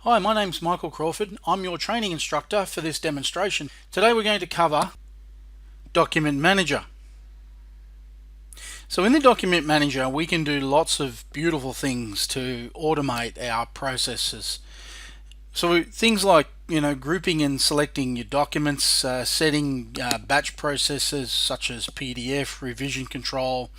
Hi, my name's Michael Crawford. I'm your training instructor for this demonstration. Today we're going to cover Document Manager. So in the Document Manager we can do lots of beautiful things to automate our processes. So things like grouping and selecting your documents, setting batch processes such as PDF, revision control,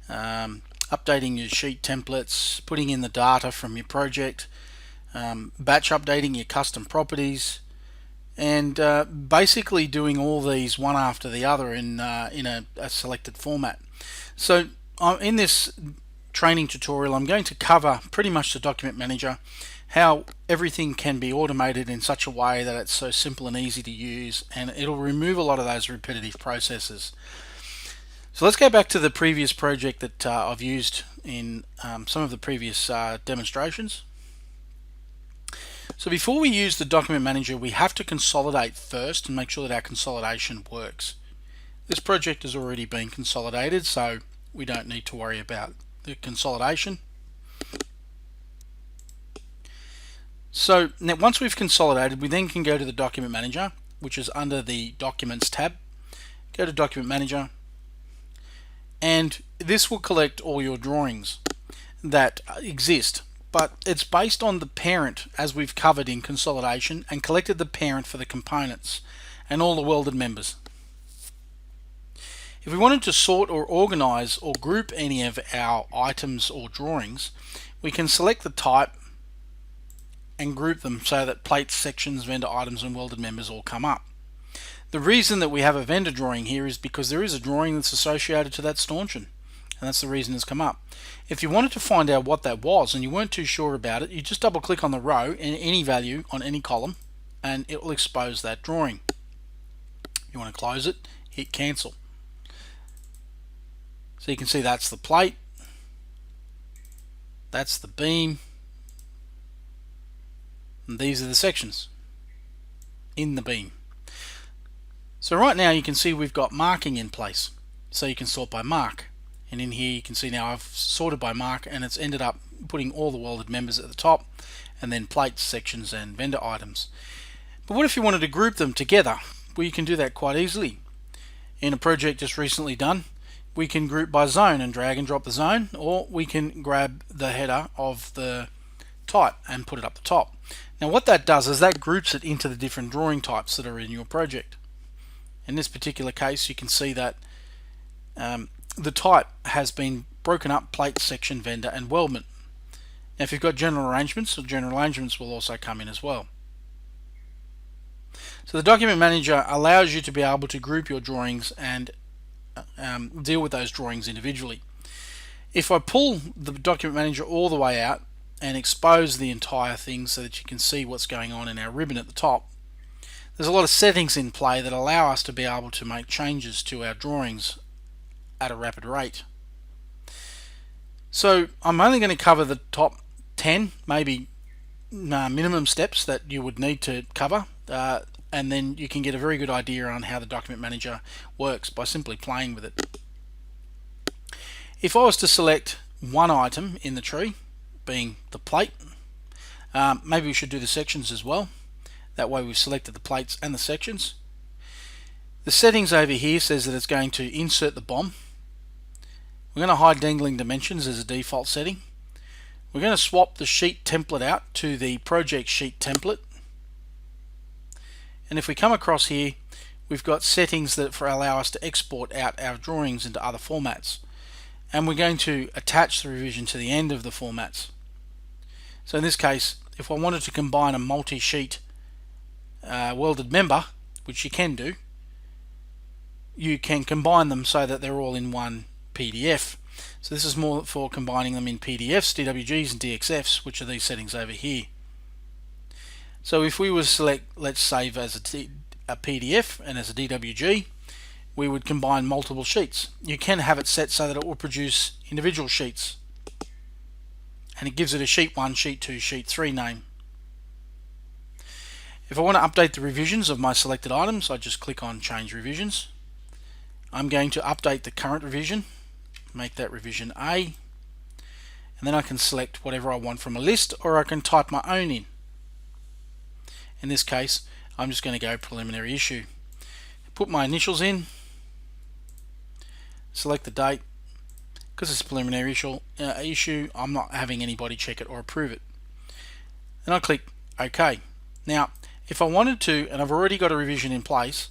updating your sheet templates, putting in the data from your project, batch updating your custom properties, and basically doing all these one after the other in a selected format. So in this training tutorial I'm going to cover pretty much the Document Manager, how everything can be automated in such a way that it's so simple and easy to use, and it'll remove a lot of those repetitive processes. So let's go back to the previous project that I've used in some of the previous demonstrations. So before we use the Document Manager we have to consolidate first and make sure that our consolidation works. This project has already been consolidated, so we don't need to worry about the consolidation. So now once we've consolidated, we then can go to the Document Manager, which is under the Documents tab. Go to Document Manager, and this will collect all your drawings that exist, but it's based on the parent, as we've covered in consolidation, and collected the parent for the components and all the welded members. If we wanted to sort or organize or group any of our items or drawings, we can select the type and group them so that plates, sections, vendor items and welded members all come up. The reason that we have a vendor drawing here is because there is a drawing that's associated to that stanchion, and that's the reason it's come up. If you wanted to find out what that was and you weren't too sure about it, you just double click on the row in any value on any column and it will expose that drawing. If you want to close it, hit cancel. So you can see that's the plate, that's the beam, and these are the sections in the beam. So right now you can see we've got marking in place, so you can sort by mark, and in here you can see now I've sorted by mark and it's ended up putting all the welded members at the top and then plates, sections and vendor items. But what if you wanted to group them together? Well, you can do that quite easily. In a project just recently done, we can group by zone and drag and drop the zone, or we can grab the header of the type and put it up the top. Now what that does is that groups it into the different drawing types that are in your project. In this particular case you can see that the type has been broken up: plate, section, vendor and weldment. Now if you've got general arrangements, will also come in as well. So the Document Manager allows you to be able to group your drawings and deal with those drawings individually. If I pull the Document Manager all the way out and expose the entire thing so that you can see what's going on in our ribbon at the top, there's a lot of settings in play that allow us to be able to make changes to our drawings at a rapid rate. So I'm only going to cover the top 10 maybe minimum steps that you would need to cover, and then you can get a very good idea on how the Document Manager works by simply playing with it. If I was to select one item in the tree, being the plate, maybe we should do the sections as well. That way we've selected the plates and the sections. The settings over here says that it's going to insert the BOM. We're going to hide dangling dimensions as a default setting. We're going to swap the sheet template out to the project sheet template. And if we come across here, we've got settings that allow us to export out our drawings into other formats. And we're going to attach the revision to the end of the formats. So in this case, if I wanted to combine a multi-sheet welded member, which you can do, you can combine them so that they're all in one PDF. So this is more for combining them in PDFs, DWGs and DXFs, which are these settings over here. So if we were to select, let's save as a PDF and as a DWG, we would combine multiple sheets. You can have it set so that it will produce individual sheets, and it gives it a sheet 1, sheet 2, sheet 3 name. If I want to update the revisions of my selected items, I just click on Change Revisions. I'm going to update the current revision, make that revision A, and then I can select whatever I want from a list, or I can type my own in. In this case, I'm just going to go preliminary issue. Put my initials in, select the date. Because it's a preliminary issue, I'm not having anybody check it or approve it. And I click OK. Now, if I wanted to, and I've already got a revision in place,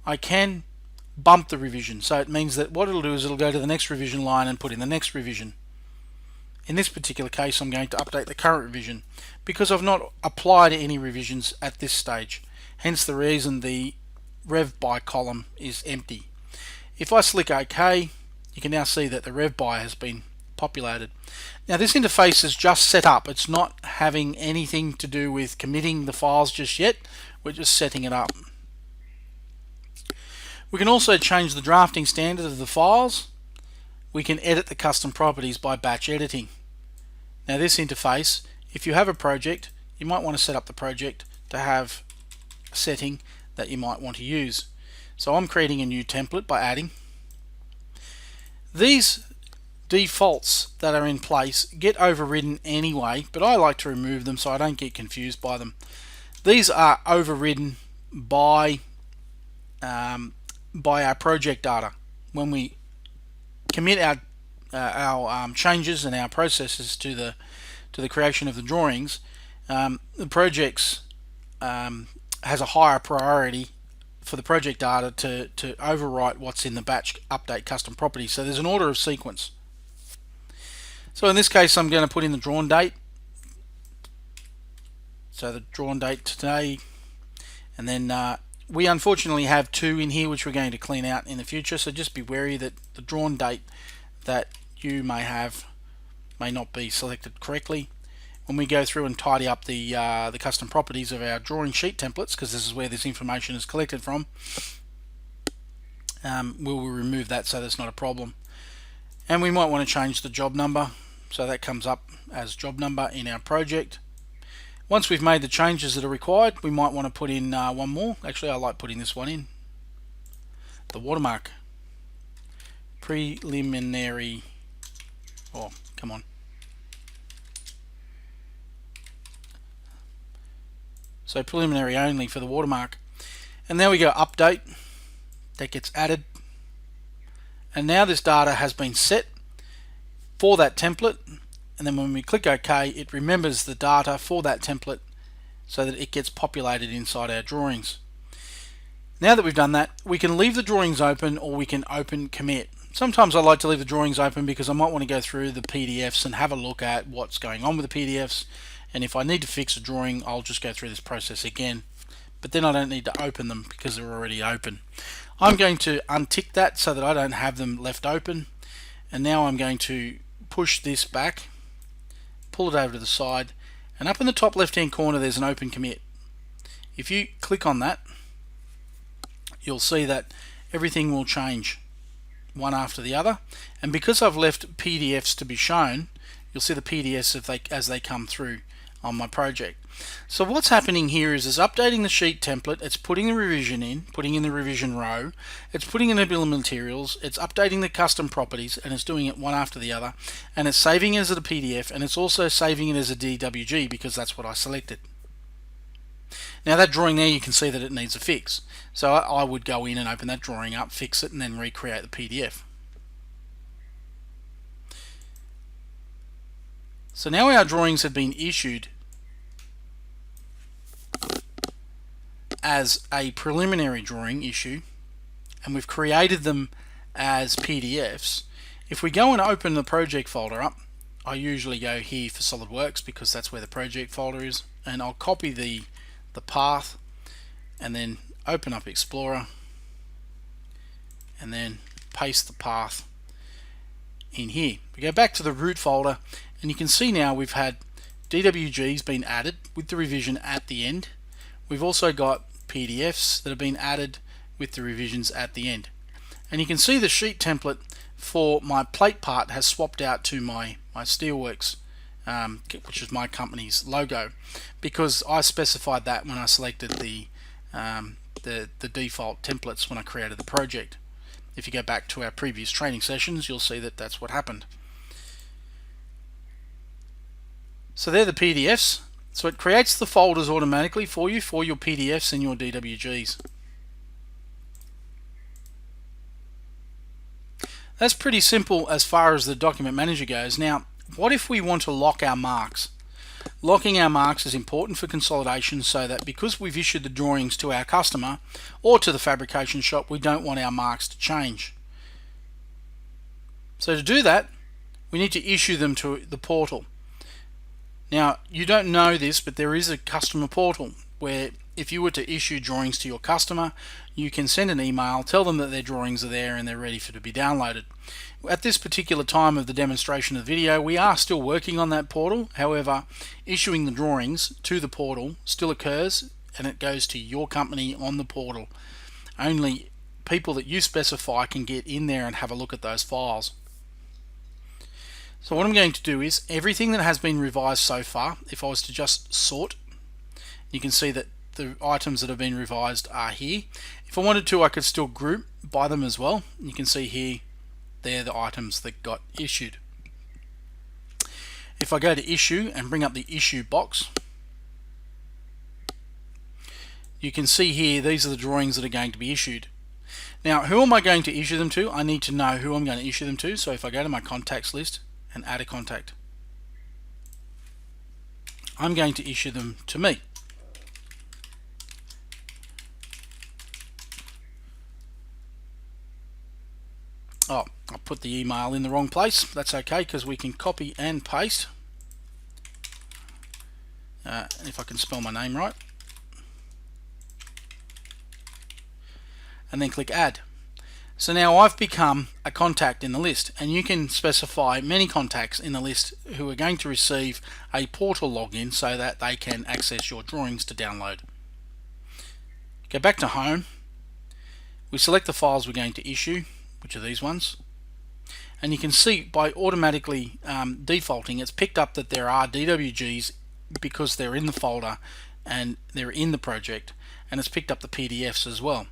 I can bump the revision. So it means that what it'll do is it'll go to the next revision line and put in the next revision. In this particular case, I'm going to update the current revision because I've not applied any revisions at this stage. Hence the reason the rev by column is empty. If I select OK, you can now see that the rev by has been populated. Now this interface is just set up. It's not having anything to do with committing the files just yet. We're just setting it up. We can also change the drafting standard of the files. We can edit the custom properties by batch editing. Now this interface, if you have a project, you might want to set up the project to have a setting that you might want to use. So I'm creating a new template by adding. These defaults that are in place get overridden anyway, but I like to remove them so I don't get confused by them. These are overridden by our project data. When we commit our changes and our processes to the creation of the drawings, the projects has a higher priority for the project data to overwrite what's in the batch update custom properties. So there's an order of sequence. So in this case, I'm going to put in the drawn date. So the drawn date today, and then we unfortunately have 2 in here which we're going to clean out in the future. So just be wary that the drawn date that you may have may not be selected correctly. When we go through and tidy up the custom properties of our drawing sheet templates, because this is where this information is collected from, we'll remove that so that's not a problem. And we might want to change the job number, so that comes up as job number in our project. Once we've made the changes that are required, we might want to put in one more. Actually, I like putting this one in. The watermark. Preliminary. Oh, come on. So preliminary only for the watermark. And there we go, update. That gets added. And now this data has been set for that template. And then when we click OK, it remembers the data for that template so that it gets populated inside our drawings. Now that we've done that, we can leave the drawings open or we can open commit. Sometimes I like to leave the drawings open because I might want to go through the PDFs and have a look at what's going on with the PDFs. And if I need to fix a drawing, I'll just go through this process again. But then I don't need to open them because they're already open. I'm going to untick that so that I don't have them left open. And now I'm going to push this back, pull it over to the side, and up in the top left hand corner there's an open commit. If you click on that, you'll see that everything will change one after the other. And because I've left PDFs to be shown, you'll see the PDFs as they come through on my project. So what's happening here is it's updating the sheet template, it's putting the revision in, putting in the revision row, it's putting in the bill of materials, it's updating the custom properties, and it's doing it one after the other, and it's saving it as a PDF, and it's also saving it as a DWG because that's what I selected. Now that drawing there, you can see that it needs a fix. So I would go in and open that drawing up, fix it, and then recreate the PDF. So now our drawings have been issued as a preliminary drawing issue, and we've created them as PDFs. If we go and open the project folder up, I usually go here for SolidWorks because that's where the project folder is, and I'll copy the path and then open up Explorer and then paste the path in here. We go back to the root folder, and you can see now we've had DWGs been added with the revision at the end. We've also got PDFs that have been added with the revisions at the end. And you can see the sheet template for my plate part has swapped out to my Steelworks, which is my company's logo, because I specified that when I selected the default templates when I created the project. If you go back to our previous training sessions, you'll see that that's what happened. So they're the PDFs. So it creates the folders automatically for you for your PDFs and your DWGs. That's pretty simple as far as the document manager goes. Now, what if we want to lock our marks? Locking our marks is important for consolidation, so that because we've issued the drawings to our customer or to the fabrication shop, we don't want our marks to change. So to do that, we need to issue them to the portal. Now, you don't know this, but there is a customer portal where if you were to issue drawings to your customer, you can send an email, tell them that their drawings are there and they're ready to be downloaded. At this particular time of the demonstration of the video, we are still working on that portal. However, issuing the drawings to the portal still occurs, and it goes to your company on the portal. Only people that you specify can get in there and have a look at those files. So what I'm going to do is everything that has been revised so far, if I was to just sort, you can see that the items that have been revised are here. If I wanted to, I could still group by them as well. You can see here, they're the items that got issued. If I go to issue and bring up the issue box, you can see here these are the drawings that are going to be issued. Now, who am I going to issue them to? I need to know who I'm going to issue them to. So if I go to my contacts list and add a contact, I'm going to issue them to me. Oh, I put the email in the wrong place. That's okay, because we can copy and paste. If I can spell my name right. And then click add. So now I've become a contact in the list, and you can specify many contacts in the list who are going to receive a portal login so that they can access your drawings to download. Go back to home. We select the files we're going to issue, which are these ones, and you can see by automatically defaulting, it's picked up that there are DWGs because they're in the folder and they're in the project, and it's picked up the PDFs as well.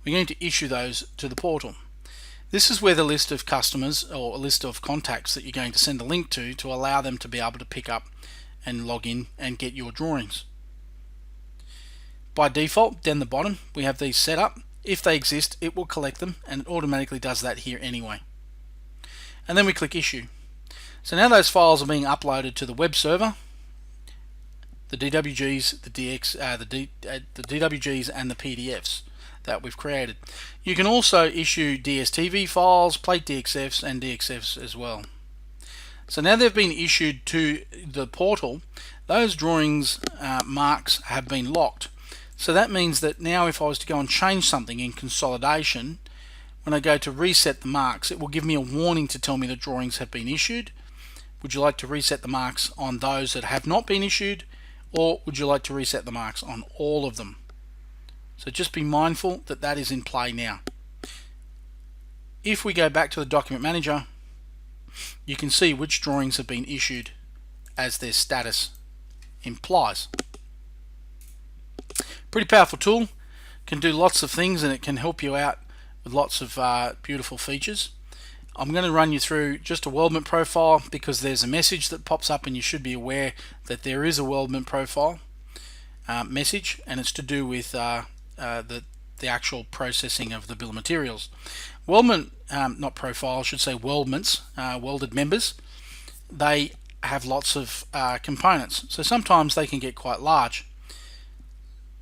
We're going to issue those to the portal. This is where the list of customers or a list of contacts that you're going to send a link to allow them to be able to pick up and log in and get your drawings. By default, down the bottom, we have these set up. If they exist, it will collect them, and it automatically does that here anyway. And then we click issue. So now those files are being uploaded to the web server, the DWGs, the DWGs and the PDFs that we've created. You can also issue DSTV files, plate DXFs and DXFs as well. So now they've been issued to the portal, those drawings marks have been locked. So that means that now if I was to go and change something in consolidation, when I go to reset the marks, it will give me a warning to tell me the drawings have been issued. Would you like to reset the marks on those that have not been issued, or would you like to reset the marks on all of them? So just be mindful that that is in play now. If we go back to the document manager, you can see which drawings have been issued as their status implies. Pretty powerful tool, can do lots of things, and it can help you out with lots of beautiful features. I'm going to run you through just a Weldment profile because there's a message that pops up and you should be aware that there is a Weldment profile message, and it's to do with the actual processing of the bill of materials. Weldment, not profile, I should say weldments, welded members, they have lots of components, so sometimes they can get quite large.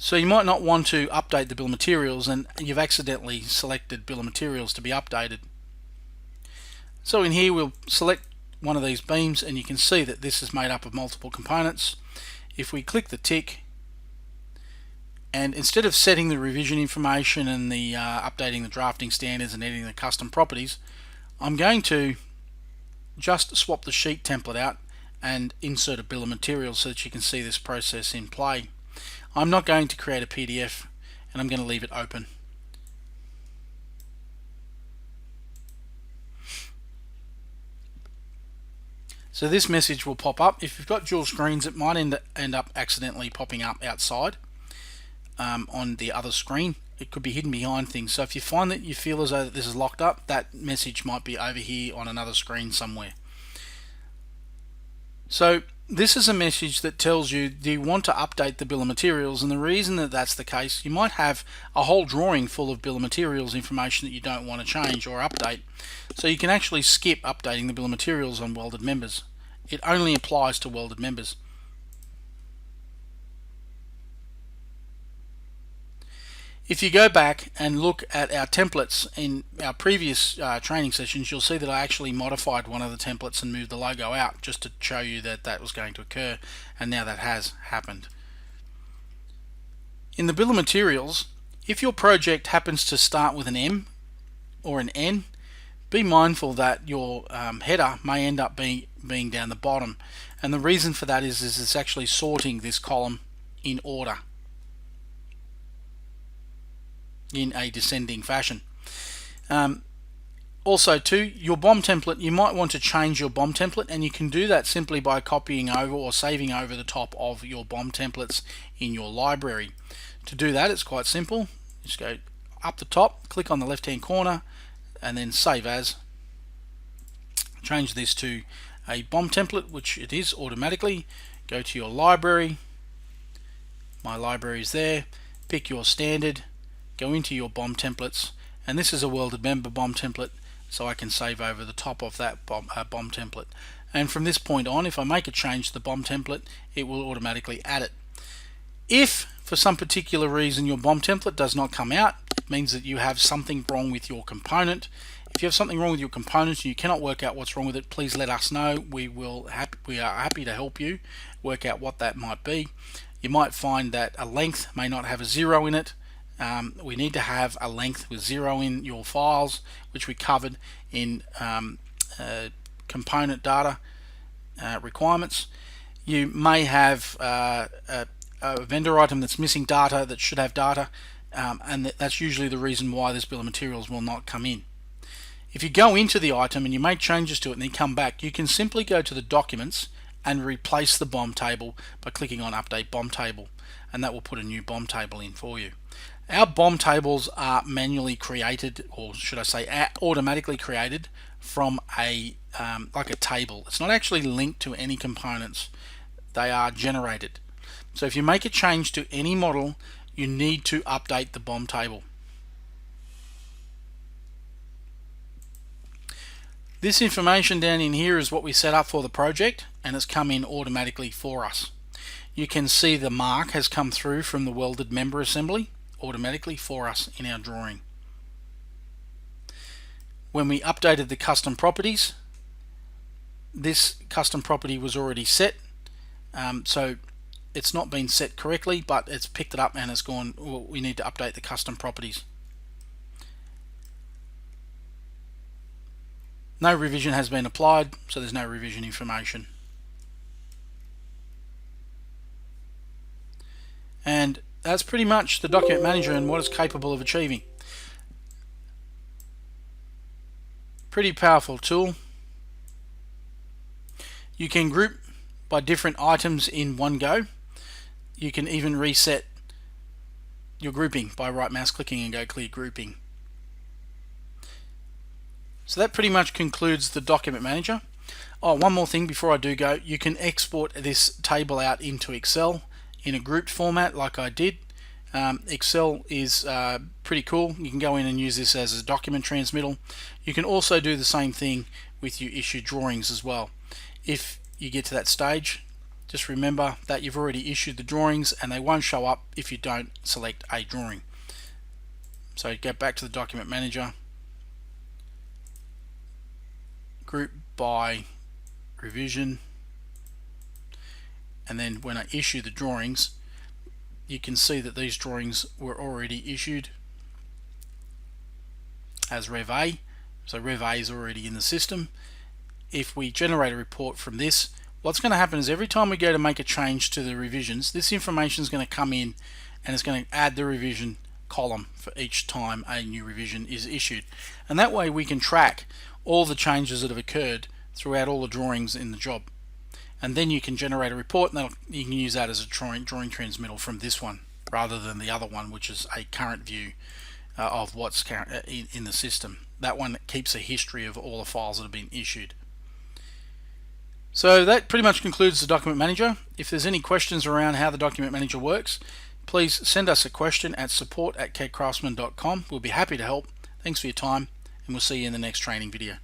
So you might not want to update the bill of materials and you've accidentally selected bill of materials to be updated. So in here we'll select one of these beams and you can see that this is made up of multiple components. If we click the tick, and instead of setting the revision information and the updating the drafting standards and editing the custom properties, I'm going to just swap the sheet template out and insert a bill of materials so that you can see this process in play. I'm not going to create a PDF, and I'm going to leave it open. So this message will pop up. If you've got dual screens, it might end up accidentally popping up outside on the other screen. It could be hidden behind things. So if you find that you feel as though that this is locked up, that message might be over here on another screen somewhere. So This is a message that tells you, do you want to update the bill of materials? And the reason that that's the case, you might have a whole drawing full of bill of materials information that you don't want to change or update. So you can actually skip updating the bill of materials on welded members. It only applies to welded members. If you go back and look at our templates in our previous training sessions, you'll see that I actually modified one of the templates and moved the logo out just to show you that that was going to occur, and now that has happened. In the bill of materials, if your project happens to start with an M or an N, be mindful that your header may end up being down the bottom, and the reason for that is it's actually sorting this column in order, in a descending fashion. Also too, your BOM template, you might want to change your BOM template, and you can do that simply by copying over or saving over the top of your BOM templates in your library. To do that, it's quite simple. Just go up the top, click on the left hand corner, and then save as. Change this to a BOM template, which it is automatically. Go to your library, my library is there, pick your standard, go into your BOM templates, and this is a welded member BOM template, so I can save over the top of that BOM template. And from this point on, if I make a change to the BOM template, it will automatically add it. If for some particular reason your BOM template does not come out, it means that you have something wrong with your component. If you have something wrong with your component and you cannot work out what's wrong with it, please let us know. We are happy to help you work out what that might be. You might find that a length may not have a 0 in it. We need to have a length with 0 in your files, which we covered in component data requirements. You may have a vendor item that's missing data that should have data, and that's usually the reason why this bill of materials will not come in. If you go into the item and you make changes to it and then come back, you can simply go to the documents and replace the BOM table by clicking on Update BOM Table, and that will put a new BOM table in for you. Our BOM tables are manually created, or should I say automatically created, from a like a table. It's not actually linked to any components. They are generated. So if you make a change to any model, you need to update the BOM table. This information down in here is what we set up for the project, and it's come in automatically for us. You can see the mark has come through from the welded member assembly automatically for us in our drawing. When we updated the custom properties, this custom property was already set, so it's not been set correctly, but it's picked it up and it's gone, well, we need to update the custom properties. No revision has been applied, so there's no revision information. And that's pretty much the document manager and what it's capable of achieving. Pretty powerful tool. You can group by different items in one go. You can even reset your grouping by right mouse clicking and go clear grouping. So that pretty much concludes the document manager. Oh, one more thing before I do go, you can export this table out into Excel in a grouped format like I did. Excel is pretty cool. You can go in and use this as a document transmittal. You can also do the same thing with your issued drawings as well. If you get to that stage, just remember that you've already issued the drawings and they won't show up if you don't select a drawing. So go back to the document manager, group by revision, and then when I issue the drawings, you can see that these drawings were already issued as Rev A, so Rev A is already in the system. If we generate a report from this, what's going to happen is every time we go to make a change to the revisions, this information is going to come in and it's going to add the revision column for each time a new revision is issued, and that way we can track all the changes that have occurred throughout all the drawings in the job. And then you can generate a report, and you can use that as a drawing transmittal from this one rather than the other one, which is a current view of what's in the system. That one keeps a history of all the files that have been issued. So that pretty much concludes the document manager. If there's any questions around how the document manager works, please send us a question at support@katecraftsman.com. We'll be happy to help. Thanks for your time, and we'll see you in the next training video.